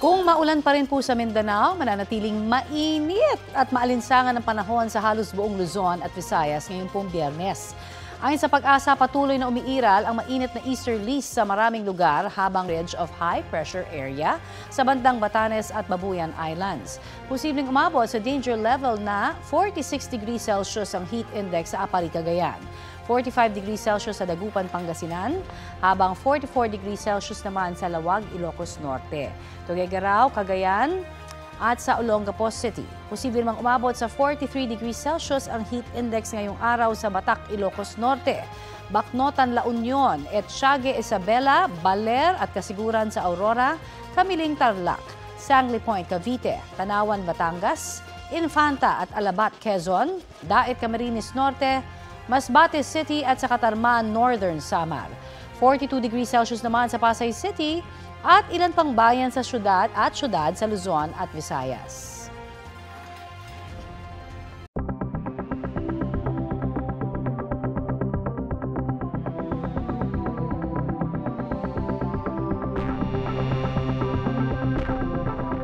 Kung maulan pa rin po sa Mindanao, mananatiling mainit at maalinsangan ng panahon sa halos buong Luzon at Visayas ngayong pong Biyernes. Ayon sa Pag-asa, patuloy na umiiral ang mainit na easterlies sa maraming lugar habang ridge of high pressure area sa bandang Batanes at Babuyan Islands. Posibleng umabot sa danger level na 46 degrees Celsius ang heat index sa Apari, Cagayan. 45 degrees Celsius sa Dagupan, Pangasinan, habang 44 degrees Celsius naman sa Lawag, Ilocos Norte. Tuguegarao, Cagayan at sa Olongapo City. Posible namang umabot sa 43 degrees Celsius ang heat index ngayong araw sa Batak, Ilocos Norte, Bacnotan, La Union, Etxague, Isabela, Baler at Kasiguran sa Aurora, Camiling, Tarlac, Sangley Point, Cavite, Tanawan, Batangas, Infanta at Alabat, Quezon, Daet, Camarines Norte, Masbate City at sa Catarman, Northern Samar. 42 degrees Celsius naman sa Pasay City at ilan pang bayan sa syudad sa Luzon at Visayas.